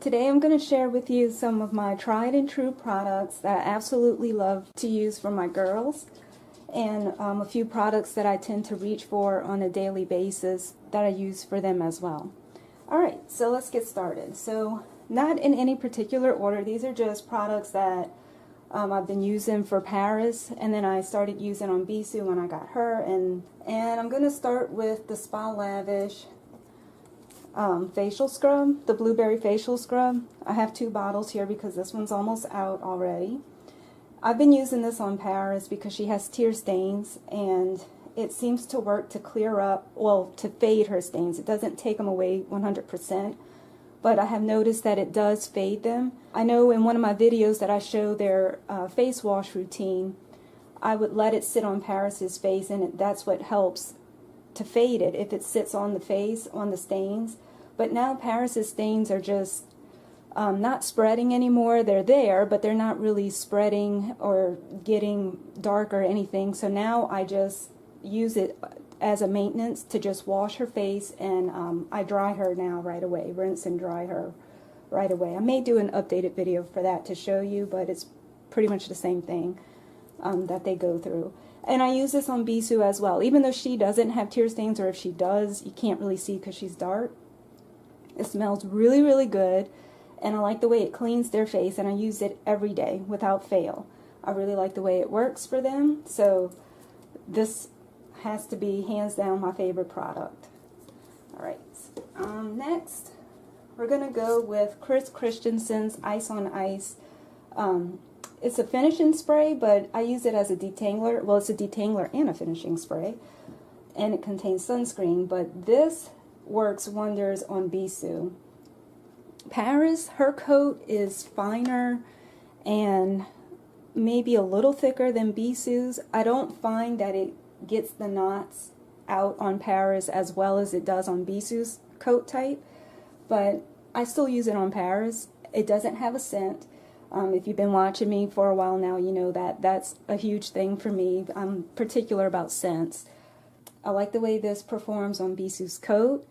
Today I'm going to share with you some of my tried and true products that I absolutely love to use for my girls, and a few products that I tend to reach for on a daily basis that I use for them as well. Alright, so let's get started. So not in any particular order, these are just products that I've been using for Paris, and then I started using on Bisou when I got her, and I'm going to start with the Spa Lavish facial scrub, the blueberry facial scrub. I have 2 bottles here because this one's almost out already. I've been using this on Paris because she has tear stains, and it seems to work to clear up, well, to fade her stains. It doesn't take them away 100%, but I have noticed that it does fade them. I know in one of my videos that I show their face wash routine, I would let it sit on Paris's face, and that's what helps to fade it, if it sits on the face, on the stains. But now Paris's stains are just not spreading anymore. They're there, but they're not really spreading or getting dark or anything. So now I just use it as a maintenance to just wash her face, and I dry her now right away, rinse and dry her right away. I may do an updated video for that to show you, but it's pretty much the same thing that they go through. And I use this on Bisou as well. Even though she doesn't have tear stains, or if she does, you can't really see because she's dark. It smells really, really good, and I like the way it cleans their face, and I use it every day without fail. I really like the way it works for them, so this has to be hands down my favorite product. Alright, next we're going to go with Kris Christensen's Ice on Ice. It's a finishing spray, but I use it as a detangler. Well, it's a detangler and a finishing spray, and it contains sunscreen, but this works wonders on Bisou. Paris, her coat is finer and maybe a little thicker than Bisou's. I don't find that it gets the knots out on Paris as well as it does on Bisou's coat type, but I still use it on Paris. It doesn't have a scent. If you've been watching me for a while now, you know that that's a huge thing for me. I'm particular about scents. I like the way this performs on Bisou's coat.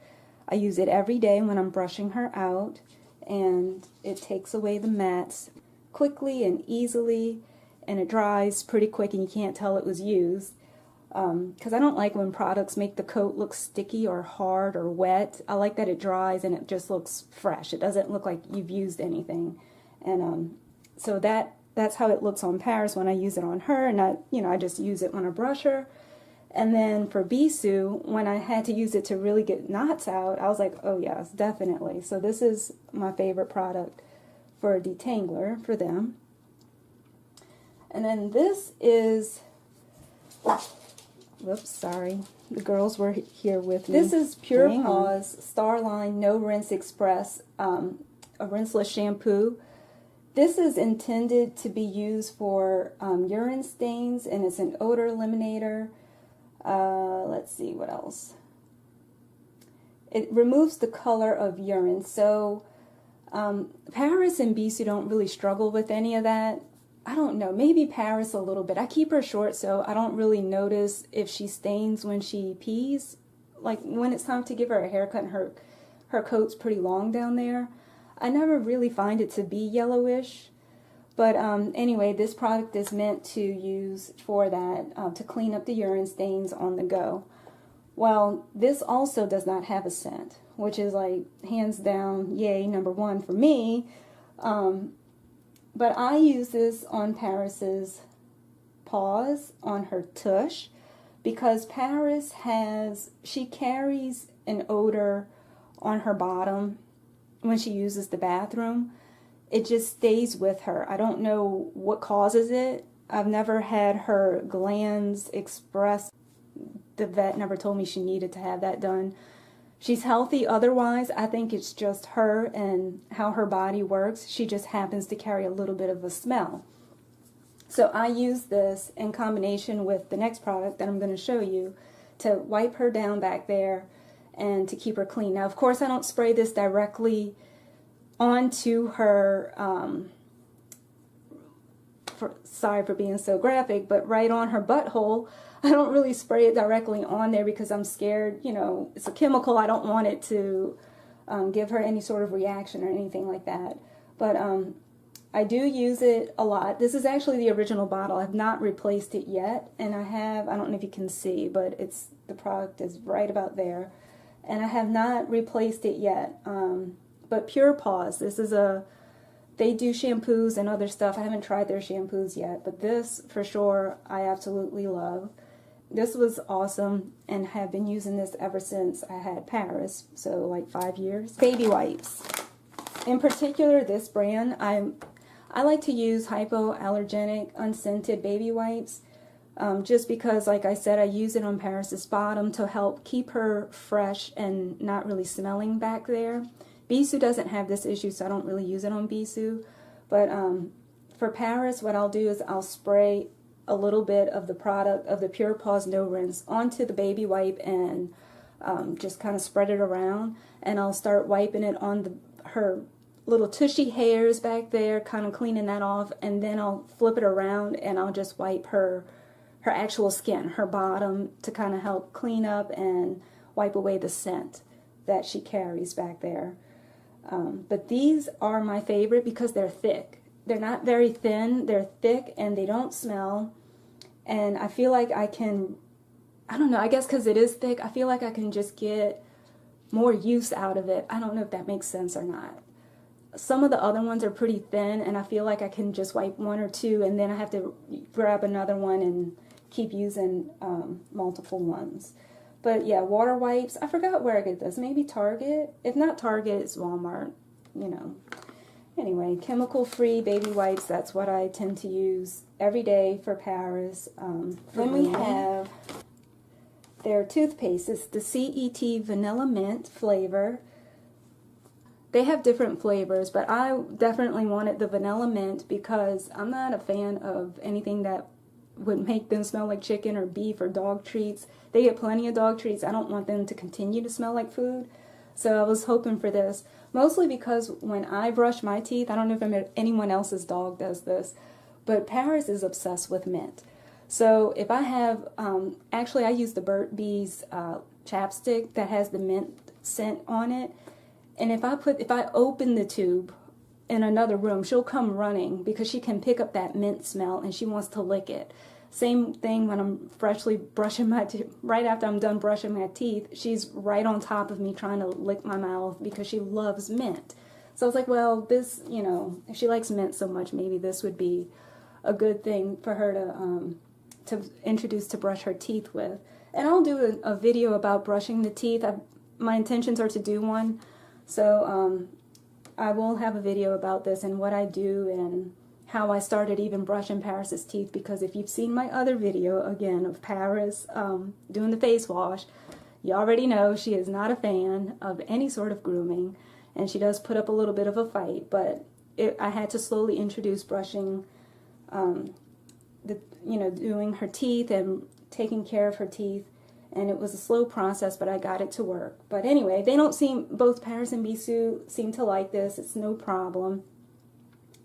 I use it every day when I'm brushing her out, and it takes away the mats quickly and easily, and it dries pretty quick and you can't tell it was used. Because I don't like when products make the coat look sticky or hard or wet. I like that it dries and it just looks fresh. It doesn't look like you've used anything. And so that's how it looks on Paris when I use it on her, and I just use it when I brush her. And then for Bisou, when I had to use it to really get knots out, I was like, oh yes, definitely. So this is my favorite product for a detangler for them. And then this is, whoops, sorry, the girls were here with me. This is Pure Paws Starline No Rinse Express, a rinseless shampoo. This is intended to be used for urine stains, and it's an odor eliminator. Let's see what else. It removes the color of urine. So Paris and Bisou don't really struggle with any of that. I don't know, maybe Paris a little bit. I keep her short, so I don't really notice if she stains when she pees. Like when it's time to give her a haircut and her coat's pretty long down there, I never really find it to be yellowish. But anyway, this product is meant to use for that, to clean up the urine stains on the go. Well, this also does not have a scent, which is like hands down, yay, #1 for me. But I use this on Paris's paws, on her tush, because Paris she carries an odor on her bottom when she uses the bathroom. It just stays with her. I don't know what causes it. I've never had her glands express. The vet never told me she needed to have that done. She's healthy otherwise. I think it's just her and how her body works. She just happens to carry a little bit of a smell. So I use this in combination with the next product that I'm going to show you to wipe her down back there and to keep her clean. Now, of course, I don't spray this directly onto her, sorry for being so graphic, but right on her butthole. I don't really spray it directly on there because I'm scared, you know, it's a chemical. I don't want it to give her any sort of reaction or anything like that. But I do use it a lot. This is actually the original bottle. I've not replaced it yet, and I don't know if you can see, but the product is right about there. And I have not replaced it yet. But Pure Paws, they do shampoos and other stuff. I haven't tried their shampoos yet, but this for sure I absolutely love. This was awesome, and have been using this ever since I had Paris, so like 5 years. Baby wipes. In particular, this brand, I like to use hypoallergenic unscented baby wipes, just because, like I said, I use it on Paris's bottom to help keep her fresh and not really smelling back there. Bisou doesn't have this issue, so I don't really use it on Bisou. But for Paris, what I'll do is I'll spray a little bit of the product of the Pure Paws No Rinse onto the baby wipe and just kind of spread it around. And I'll start wiping it on her little tushy hairs back there, kind of cleaning that off. And then I'll flip it around and I'll just wipe her actual skin, her bottom, to kind of help clean up and wipe away the scent that she carries back there. But these are my favorite because they're thick. They're not very thin, they're thick, and they don't smell. And I feel like I don't know, I guess because it is thick, I feel like I can just get more use out of it. I don't know if that makes sense or not. Some of the other ones are pretty thin, and I feel like I can just wipe one or two, and then I have to grab another one and keep using multiple ones. But yeah, water wipes, I forgot where I get this. Maybe Target? If not Target, it's Walmart, you know. Anyway, chemical-free baby wipes, that's what I tend to use every day for Paris. Then we have their toothpaste. It's the CET Vanilla Mint flavor. They have different flavors, but I definitely wanted the vanilla mint because I'm not a fan of anything that would make them smell like chicken or beef or dog treats. They get plenty of dog treats. I don't want them to continue to smell like food. So I was hoping for this, mostly because when I brush my teeth, I don't know if anyone else's dog does this, but Paris is obsessed with mint. So if I have, actually I use the BeautybyParis chapstick that has the mint scent on it, and if I open the tube in another room, she'll come running because she can pick up that mint smell and she wants to lick it. Same thing when I'm freshly brushing my teeth. Right after I'm done brushing my teeth, she's right on top of me trying to lick my mouth because she loves mint. So I was like, well, this, you know, if she likes mint so much, maybe this would be a good thing for her to introduce to brush her teeth with. And I'll do a video about brushing the teeth. My intentions are to do one. So I will have a video about this and what I do and how I started even brushing Paris's teeth, because if you've seen my other video, again, of Paris doing the face wash, you already know she is not a fan of any sort of grooming, and she does put up a little bit of a fight, but I had to slowly introduce brushing, doing her teeth and taking care of her teeth, and it was a slow process, but I got it to work. But anyway, both Paris and Bisou seem to like this. It's no problem.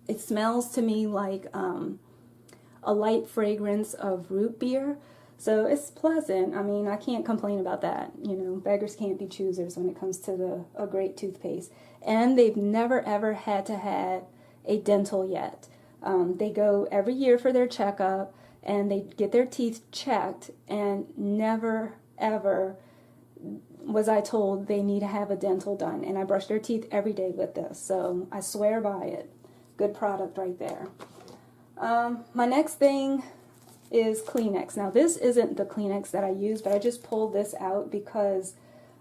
It smells to me like a light fragrance of root beer, so it's pleasant. I mean, I can't complain about that. You know, beggars can't be choosers when it comes to a great toothpaste. And they've never ever had to have a dental yet. They go every year for their checkup, and they get their teeth checked, and never ever was I told they need to have a dental done. And I brush their teeth every day with this, so I swear by it. Good product right there. My next thing is Kleenex. Now this isn't the Kleenex that I use, but I just pulled this out because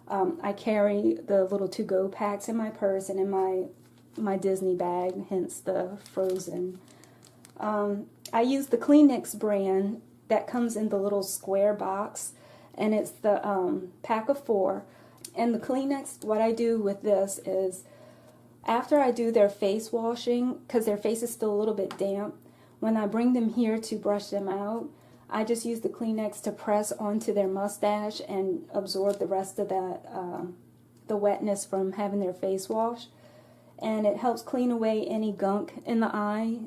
I carry the little to-go packs in my purse and in my Disney bag, hence the frozen. I use the Kleenex brand that comes in the little square box, and it's the pack of 4. And the Kleenex, what I do with this is, after I do their face washing, because their face is still a little bit damp, when I bring them here to brush them out, I just use the Kleenex to press onto their mustache and absorb the rest of that, the wetness from having their face washed. And it helps clean away any gunk in the eye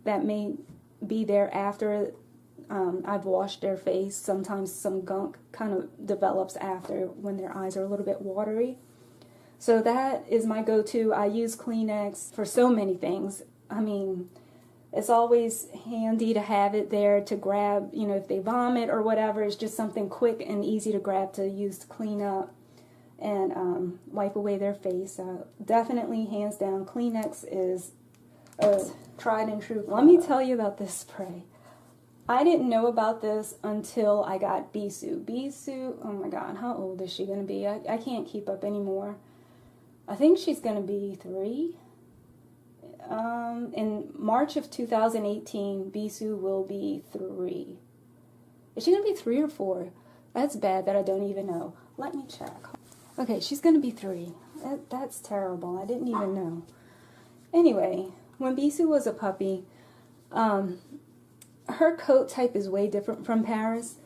that may be there after I've washed their face. Sometimes some gunk kind of develops after when their eyes are a little bit watery. So that is my go-to. I use Kleenex for so many things. I mean, it's always handy to have it there to grab, you know, if they vomit or whatever. It's just something quick and easy to grab to use to clean up and wipe away their face. So definitely, hands down, Kleenex is a tried and true. Let me tell you about this spray. I didn't know about this until I got Bisou. Bisou, oh my God, how old is she going to be? I can't keep up anymore. I think she's going to be 3. In March of 2018, Bisou will be 3. Is she going to be 3 or 4? That's bad that I don't even know. Let me check. Okay, she's going to be 3. That's terrible. I didn't even know. Anyway, when Bisou was a puppy, her coat type is way different from Paris.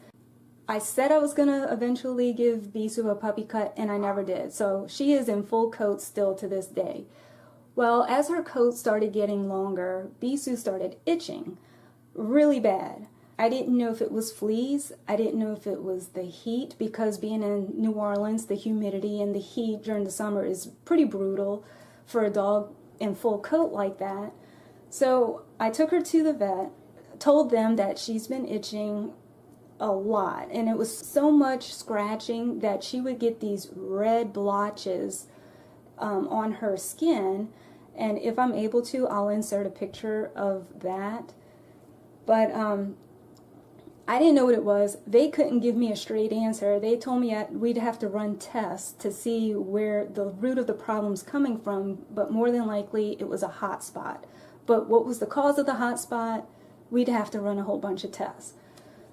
I said I was going to eventually give Bisou a puppy cut, and I never did. So she is in full coat still to this day. Well, as her coat started getting longer, Bisou started itching really bad. I didn't know if it was fleas. I didn't know if it was the heat, because being in New Orleans, the humidity and the heat during the summer is pretty brutal for a dog in full coat like that. So I took her to the vet, told them that she's been itching a lot, and it was so much scratching that she would get these red blotches on her skin. And if I'm able to, I'll insert a picture of that. But I didn't know what it was. They couldn't give me a straight answer. They told me we'd have to run tests to see where the root of the problem's coming from, but more than likely it was a hot spot. But what was the cause of the hot spot? We'd have to run a whole bunch of tests.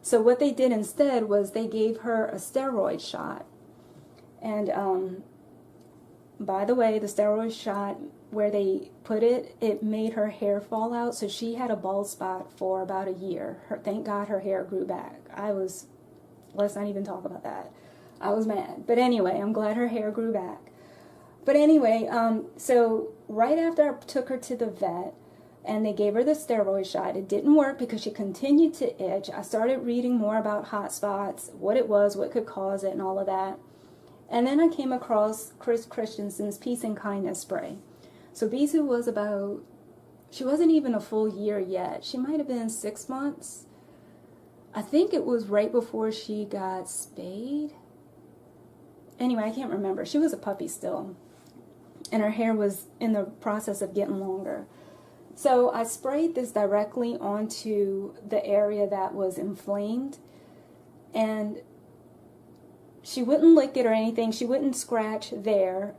So what they did instead was they gave her a steroid shot. And by the way, the steroid shot, where they put it, it made her hair fall out. So she had a bald spot for about a year. Thank God her hair grew back. Let's not even talk about that. I was mad. But anyway, I'm glad her hair grew back. But anyway, so right after I took her to the vet, and they gave her the steroid shot, it didn't work because she continued to itch. I started reading more about hot spots, what it was, what could cause it, and all of that. And then I came across Kris Christensen's Peace and Kindness spray. So Bisou was she wasn't even a full year yet. She might have been 6 months. I think it was right before she got spayed. Anyway, I can't remember. She was a puppy still. And her hair was in the process of getting longer. So I sprayed this directly onto the area that was inflamed, and she wouldn't lick it or anything. She wouldn't scratch there.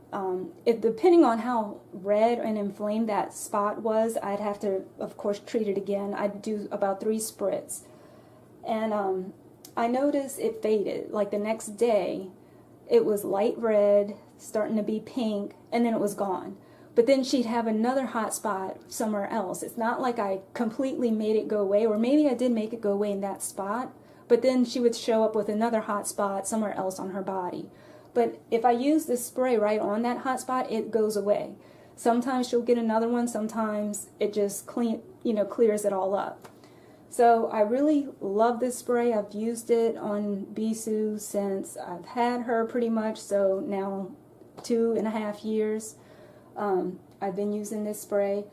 Depending on how red and inflamed that spot was, I'd have to, of course, treat it again. I'd do about 3 spritz. And I noticed it faded. Like the next day, it was light red, starting to be pink, and then it was gone. But then she'd have another hot spot somewhere else. It's not like I completely made it go away, or maybe I did make it go away in that spot, but then she would show up with another hot spot somewhere else on her body. But if I use this spray right on that hot spot, it goes away. Sometimes she'll get another one, sometimes it just clears it all up. So I really love this spray. I've used it on Bisou since I've had her pretty much, so now 2.5 years. I've been using this spray,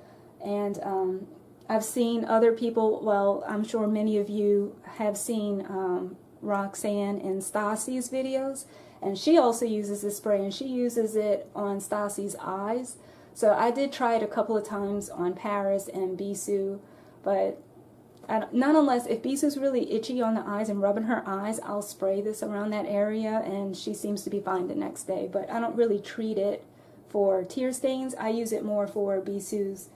and I've seen other people, well, I'm sure many of you have seen Roxanne and Stassi's videos, and she also uses this spray, and she uses it on Stassi's eyes. So I did try it a couple of times on Paris and Bisou, but not unless, if Bisou's really itchy on the eyes and rubbing her eyes, I'll spray this around that area, and she seems to be fine the next day. But I don't really treat it for tear stains. I use it more for Bisou's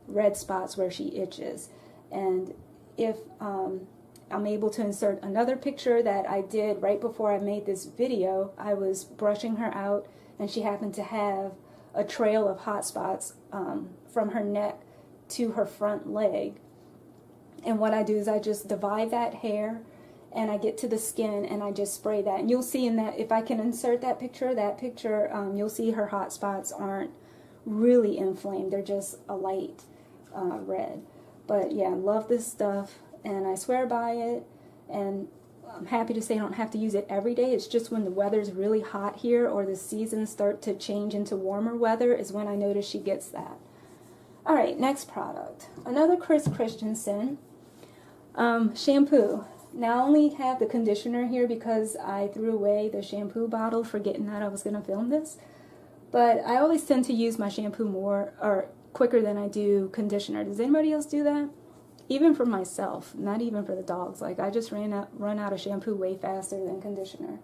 red spots where she itches. And if I'm able to insert another picture that I did right before I made this video, I was brushing her out, and she happened to have a trail of hot spots from her neck to her front leg. And what I do is I just divide that hair, and I get to the skin, and I just spray that. And you'll see in that, if I can insert that picture, you'll see her hot spots aren't really inflamed. They're just a light red. But yeah, I love this stuff, and I swear by it. And I'm happy to say I don't have to use it every day. It's just when the weather's really hot here or the seasons start to change into warmer weather is when I notice she gets that. Alright, next product. Another Kris Christensen shampoo. Now I only have the conditioner here because I threw away the shampoo bottle forgetting that I was going to film this. But I always tend to use my shampoo more or quicker than I do conditioner. Does anybody else do that? Even for myself, not even for the dogs. Like, I just run out of shampoo way faster than conditioner.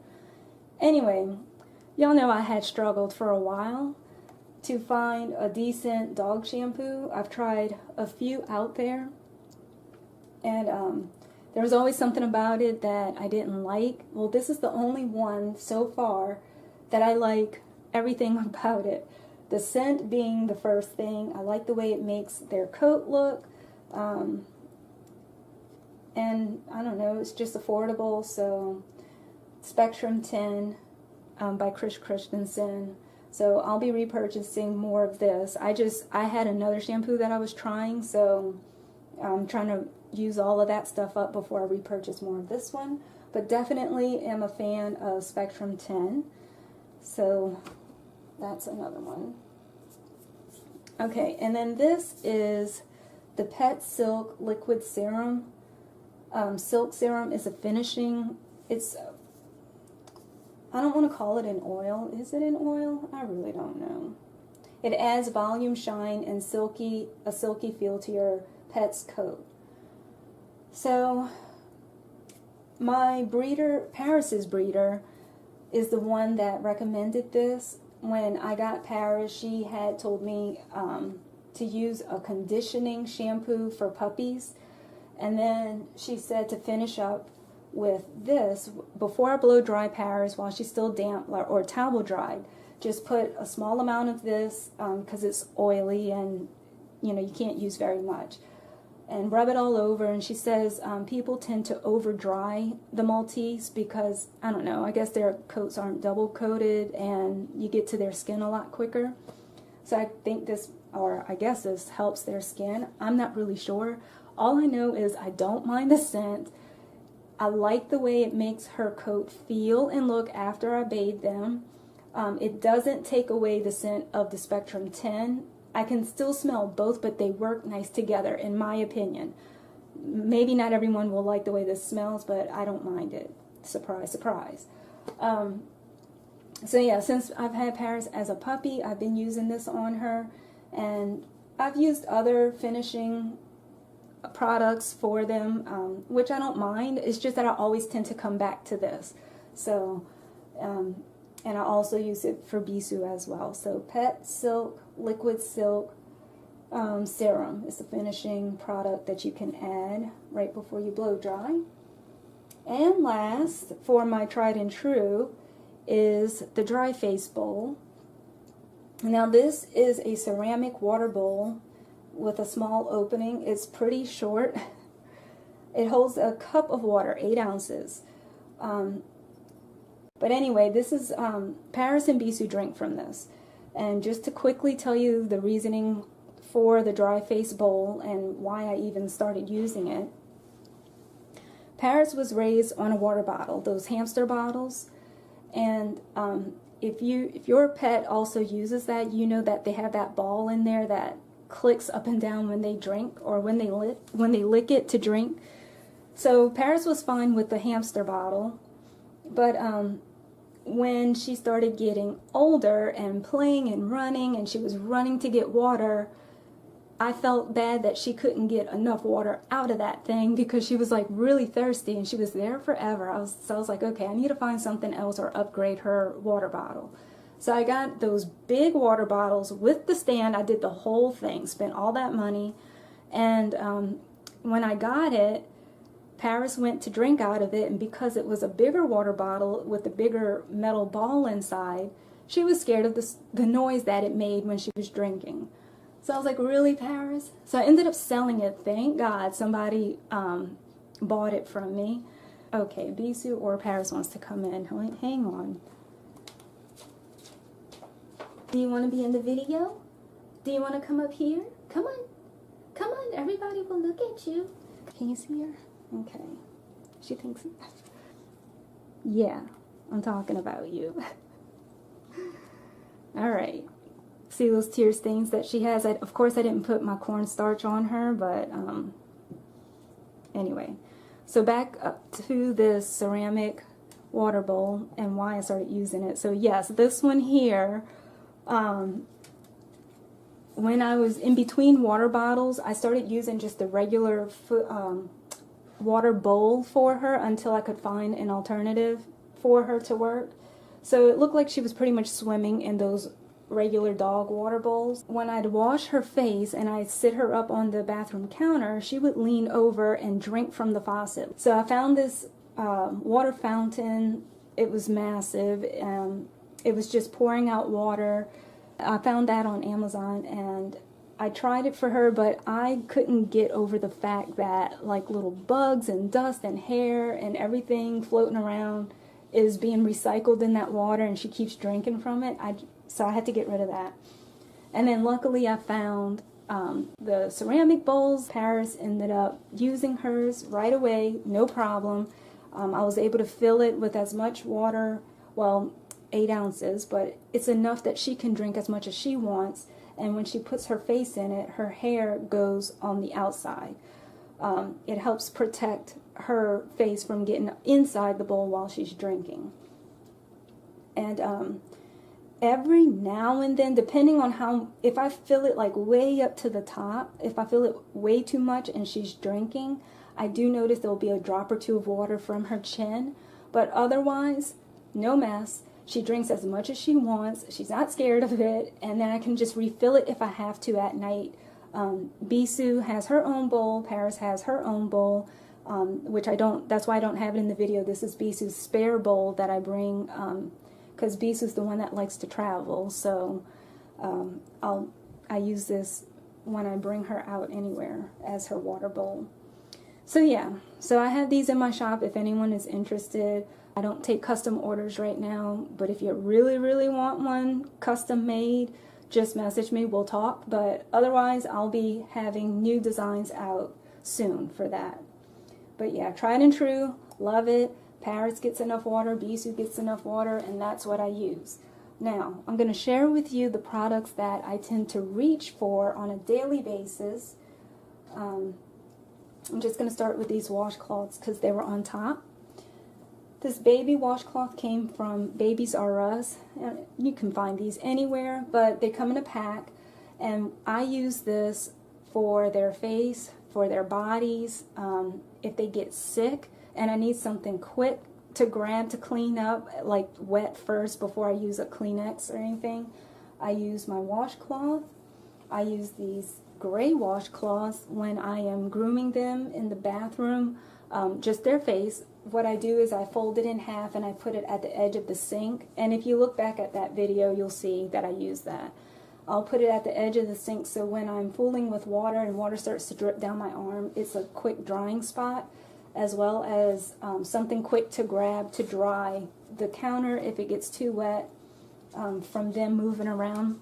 Anyway, y'all know I had struggled for a while to find a decent dog shampoo. I've tried a few out there, and there was always something about it that I didn't like. Well, this is the only one so far that I like everything about it. The scent being the first thing. I like the way it makes their coat look. And I don't know, it's just affordable. So Spectrum 10 by Kris Christensen. So I'll be repurchasing more of this. I had another shampoo that I was trying, so I'm trying to use all of that stuff up before I repurchase more of this one. But definitely am a fan of Spectrum 10. So that's another one. Okay, and then this is the Pet Silk Liquid Serum. Silk Serum is a finishing. It's, I don't want to call it an oil. Is it an oil? I really don't know. It adds volume, shine, and a silky feel to your pet's coat. So my breeder, Paris's breeder, is the one that recommended this. When I got Paris, she had told me to use a conditioning shampoo for puppies. And then she said to finish up with this, before I blow dry Paris while she's still damp or towel dried, just put a small amount of this because it's oily and you can't use very much, and rub it all over. And she says people tend to over dry the Maltese because, I don't know, I guess their coats aren't double coated and you get to their skin a lot quicker. So I think this, or I guess this helps their skin. I'm not really sure. All I know is I don't mind the scent. I like the way it makes her coat feel and look after I bathe them. It doesn't take away the scent of the Spectrum 10. I can still smell both, but they work nice together, in my opinion. Maybe not everyone will like the way this smells, but I don't mind it. Surprise, surprise. So yeah, since I've had Paris as a puppy, I've been using this on her, and I've used other finishing products for them, which I don't mind. It's just that I always tend to come back to this. So, and I also use it for Bisou as well. So Pet Silk Liquid Silk Serum is a finishing product that you can add right before you blow dry. And last, for my tried and true, is the dry face bowl. Now this is a ceramic water bowl with a small opening. It's pretty short. It holds a cup of water, 8 ounces. But anyway, this is Paris and Bisou drink from this. And just to quickly tell you the reasoning for the dry face bowl and why I even started using it. Paris was raised on a water bottle, those hamster bottles, and if your pet also uses that, you know that they have that ball in there that clicks up and down when they drink or when they lick it to drink. So Paris was fine with the hamster bottle, but when she started getting older and playing and running, and she was running to get water, I felt bad that she couldn't get enough water out of that thing because she was like really thirsty and she was there forever. So I was like, okay, I need to find something else or upgrade her water bottle. So I got those big water bottles with the stand. I did the whole thing, spent all that money, and when I got it, Paris went to drink out of it, and because it was a bigger water bottle with a bigger metal ball inside, she was scared of the noise that it made when she was drinking. So I was like, really, Paris? So I ended up selling it. Thank God somebody bought it from me. Okay, Bisou or Paris wants to come in. Hang on. Do you want to be in the video? Do you want to come up here? Come on. Come on, everybody will look at you. Can you see her? Okay. She thinks. Yeah, I'm talking about you. Alright. See those tear stains that she has? Of course, I didn't put my cornstarch on her, but anyway. So back up to this ceramic water bowl and why I started using it. So yes, this one here, when I was in between water bottles, I started using just the regular water bowl for her until I could find an alternative for her to work. So it looked like she was pretty much swimming in those regular dog water bowls. When I'd wash her face and I'd sit her up on the bathroom counter, she would lean over and drink from the faucet. So I found this water fountain. It was massive. It was just pouring out water. I found that on Amazon and I tried it for her, but I couldn't get over the fact that like little bugs and dust and hair and everything floating around is being recycled in that water, and she keeps drinking from it. So I had to get rid of that. And then luckily I found the ceramic bowls. Paris ended up using hers right away, no problem. I was able to fill it with as much water, well, 8 ounces, but it's enough that she can drink as much as she wants. And when she puts her face in it, her hair goes on the outside. It helps protect her face from getting inside the bowl while she's drinking. And every now and then, depending on how, if I fill it like way up to the top, if I fill it way too much and she's drinking, I do notice there'll be a drop or two of water from her chin, but otherwise, no mess. She drinks as much as she wants. She's not scared of it, and then I can just refill it if I have to at night. Bisou has her own bowl. Paris has her own bowl, which I don't. That's why I don't have it in the video. This is Bisou's spare bowl that I bring, because Bisou's the one that likes to travel. So I use this when I bring her out anywhere as her water bowl. So yeah, so I have these in my shop if anyone is interested. I don't take custom orders right now, but if you really, really want one custom made, just message me, we'll talk. But otherwise, I'll be having new designs out soon for that. But yeah, tried and true, love it. Paris gets enough water, Bisou gets enough water, and that's what I use. Now, I'm going to share with you the products that I tend to reach for on a daily basis. I'm just going to start with these washcloths because they were on top. This baby washcloth came from Babies R Us. You can find these anywhere, but they come in a pack, and I use this for their face, for their bodies, if they get sick and I need something quick to grab to clean up, like wet first before I use a Kleenex or anything. I use my washcloth. I use these gray washcloths when I am grooming them in the bathroom, just their face. What I do is I fold it in half and I put it at the edge of the sink, and if you look back at that video you'll see that I use that. I'll put it at the edge of the sink so when I'm fooling with water and water starts to drip down my arm, it's a quick drying spot, as well as something quick to grab to dry the counter if it gets too wet from them moving around.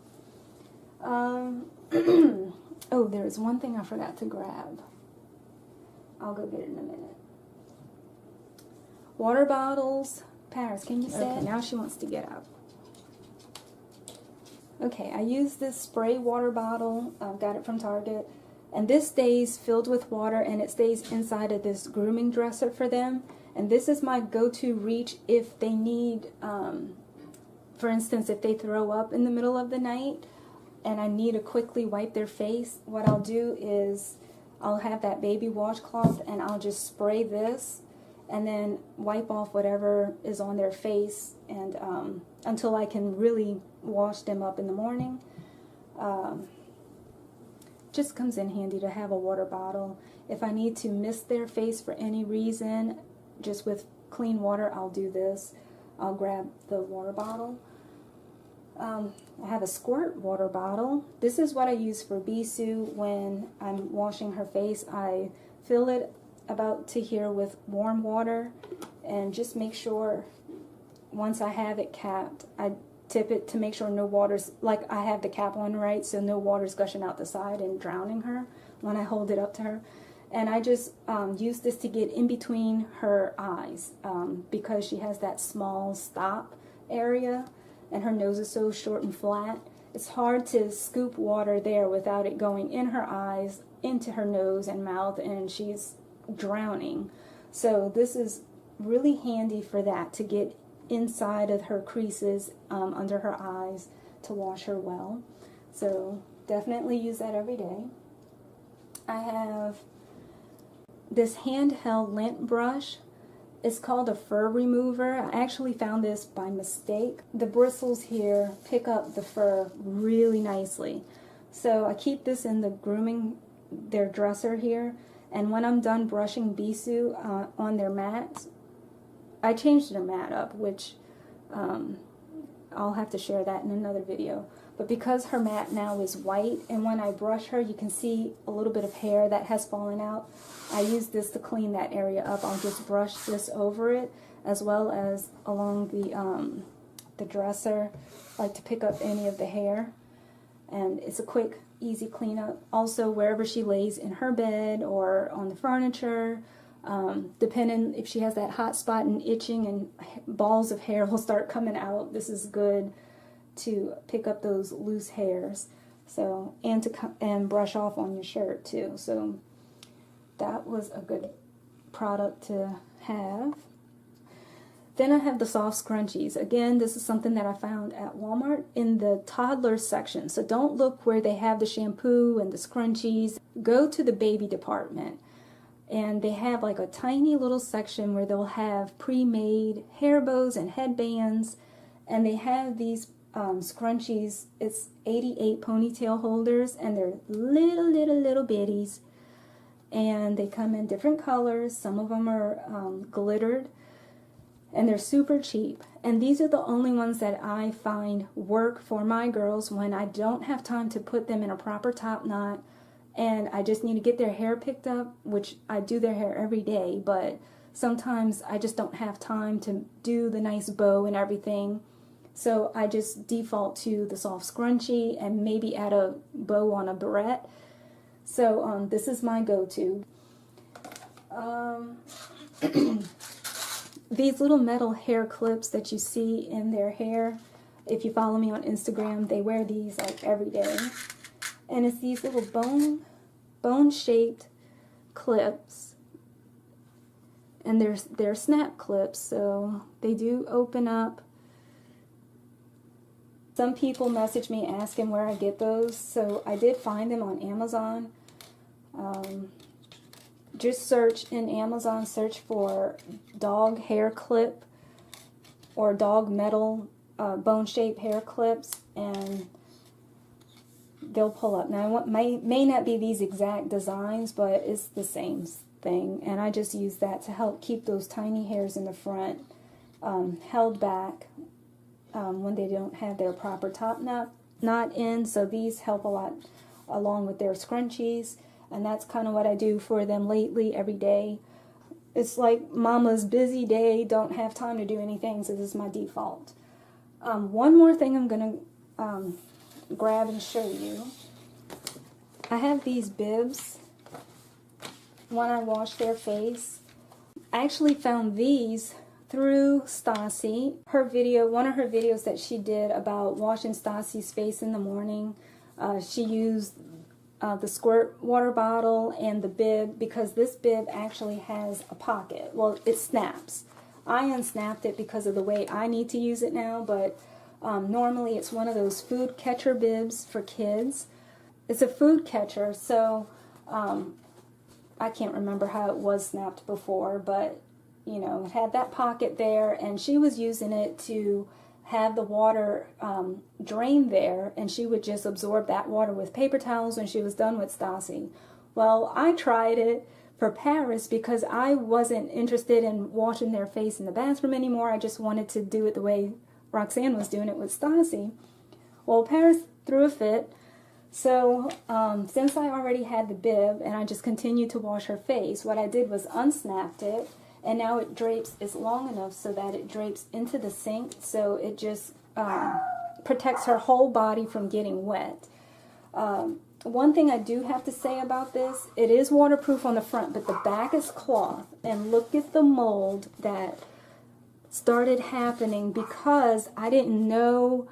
Oh, there's one thing I forgot to grab. I'll go get it in a minute. Water bottles. Paris, can you say it? Now she wants to get up. Okay, I use this spray water bottle. Got it from Target. And this stays filled with water, and it stays inside of this grooming dresser for them. And this is my go-to reach if they need, for instance, if they throw up in the middle of the night and I need to quickly wipe their face, what I'll do is I'll have that baby washcloth and I'll just spray this and then wipe off whatever is on their face, and until I can really wash them up in the morning. Just comes in handy to have a water bottle. If I need to mist their face for any reason, just with clean water, I'll do this. I'll grab the water bottle. I have a squirt water bottle. This is what I use for Bisou when I'm washing her face. I fill it about to here with warm water and just make sure once I have it capped, I tip it to make sure no water's, like I have the cap on right, so no water's gushing out the side and drowning her when I hold it up to her. And I just use this to get in between her eyes because she has that small stop area and her nose is so short and flat. It's hard to scoop water there without it going in her eyes, into her nose and mouth, and she's drowning. So this is really handy for that, to get inside of her creases, under her eyes, to wash her well. So definitely use that every day. I have this handheld lint brush. It's called a fur remover. I actually found this by mistake. The bristles here pick up the fur really nicely. So I keep this in the their dresser here, and when I'm done brushing Bisou on their mats, I changed their mat up, which I'll have to share that in another video. But because her mat now is white, and when I brush her, you can see a little bit of hair that has fallen out, I use this to clean that area up. I'll just brush this over it, as well as along the dresser, like to pick up any of the hair. And it's a quick, easy cleanup. Also, wherever she lays in her bed or on the furniture, depending if she has that hot spot and itching and balls of hair will start coming out, this is good to pick up those loose hairs. So, and brush off on your shirt too. So that was a good product to have. Then I have the soft scrunchies. Again, this is something that I found at Walmart in the toddler section. So don't look where they have the shampoo and the scrunchies. Go to the baby department. And they have like a tiny little section where they'll have pre-made hair bows and headbands. And they have these scrunchies. It's 88 ponytail holders, and they're little bitties. And they come in different colors. Some of them are glittered. And they're super cheap. And these are the only ones that I find work for my girls when I don't have time to put them in a proper top knot, and I just need to get their hair picked up, which I do their hair every day, but sometimes I just don't have time to do the nice bow and everything. So I just default to the soft scrunchie and maybe add a bow on a barrette. So this is my go-to. These little metal hair clips that you see in their hair, if you follow me on Instagram, they wear these like every day. And it's these little bone-shaped clips. And they're snap clips, so they do open up. Some people message me asking where I get those, so I did find them on Amazon. Just search in Amazon, search for dog hair clip or dog metal bone-shaped hair clips, and they'll pull up. Now, it may not be these exact designs, but it's the same thing, and I just use that to help keep those tiny hairs in the front held back when they don't have their proper top knot in. So these help a lot along with their scrunchies. And that's kind of what I do for them lately, every day. It's like mama's busy day, don't have time to do anything, so this is my default. One more thing I'm going to grab and show you. I have these bibs when I wash their face. I actually found these through Stassi. One of her videos that she did about washing Stassi's face in the morning. She used the squirt water bottle and the bib, because this bib actually has a pocket. Well, it snaps. I unsnapped it because of the way I need to use it now, but normally it's one of those food catcher bibs for kids. It's a food catcher, so I can't remember how it was snapped before, but you know, it had that pocket there, and she was using it to have the water drain there, and she would just absorb that water with paper towels when she was done with Stassi. Well, I tried it for Paris because I wasn't interested in washing their face in the bathroom anymore. I just wanted to do it the way Roxanne was doing it with Stassi. Well, Paris threw a fit, so since I already had the bib and I just continued to wash her face, what I did was unsnapped it. And now it drapes, it's long enough so that it drapes into the sink, so it just protects her whole body from getting wet. One thing I do have to say about this, it is waterproof on the front, but the back is cloth. And look at the mold that started happening because I didn't know.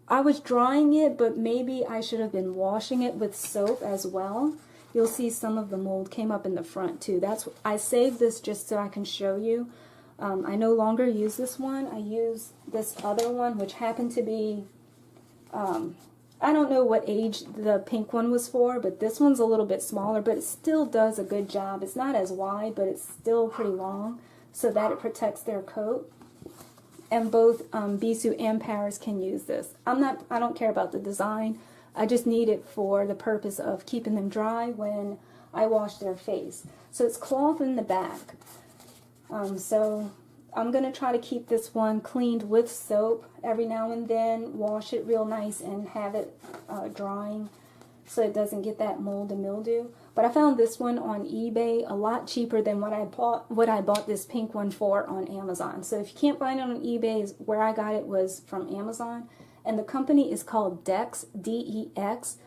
I was drying it, but maybe I should have been washing it with soap as well. You'll see some of the mold came up in the front too. I saved this just so I can show you. I no longer use this one. I use this other one, which happened to be, I don't know what age the pink one was for, but this one's a little bit smaller, but it still does a good job. It's not as wide, but it's still pretty long so that it protects their coat. And both Bisou and Paris can use this. I don't care about the design. I just need it for the purpose of keeping them dry when I wash their face. So it's cloth in the back. So I'm going to try to keep this one cleaned with soap every now and then, wash it real nice and have it drying so it doesn't get that mold and mildew. But I found this one on eBay a lot cheaper than what I bought this pink one for on Amazon. So if you can't find it on eBay, where I got it was from Amazon. And the company is called Dex, D-E-X.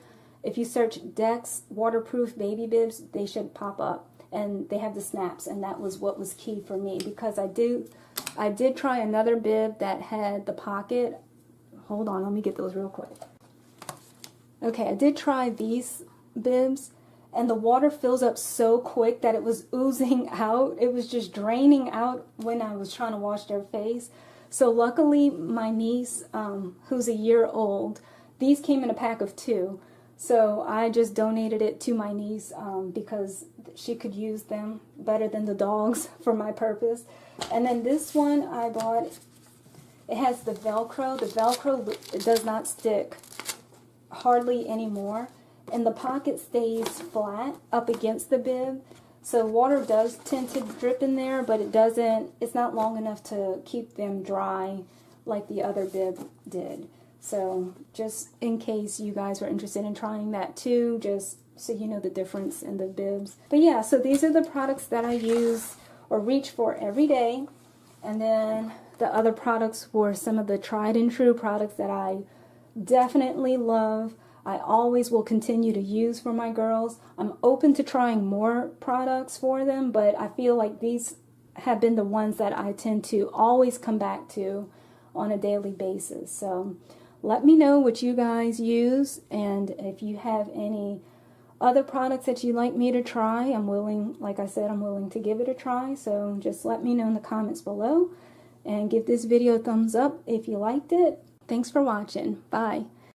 If you search Dex waterproof baby bibs, they should pop up. And they have the snaps, and that was what was key for me, because I did try another bib that had the pocket. Hold on, let me get those real quick. Okay, I did try these bibs, and the water fills up so quick that it was oozing out. It was just draining out when I was trying to wash their face. So luckily, my niece, who's a year old, these came in a pack of 2. So I just donated it to my niece because she could use them better than the dogs for my purpose. And then this one I bought, it has the Velcro. The Velcro, it does not stick hardly anymore. And the pocket stays flat up against the bib. So water does tend to drip in there, but it's not long enough to keep them dry like the other bib did. So just in case you guys were interested in trying that too, just so you know the difference in the bibs. But yeah, so these are the products that I use or reach for every day. And then the other products were some of the tried and true products that I definitely love. I always will continue to use for my girls. I'm open to trying more products for them, but I feel like these have been the ones that I tend to always come back to on a daily basis. So let me know what you guys use, and if you have any other products that you'd like me to try, I'm willing, like I said, I'm willing to give it a try. So just let me know in the comments below, and give this video a thumbs up if you liked it. Thanks for watching. Bye.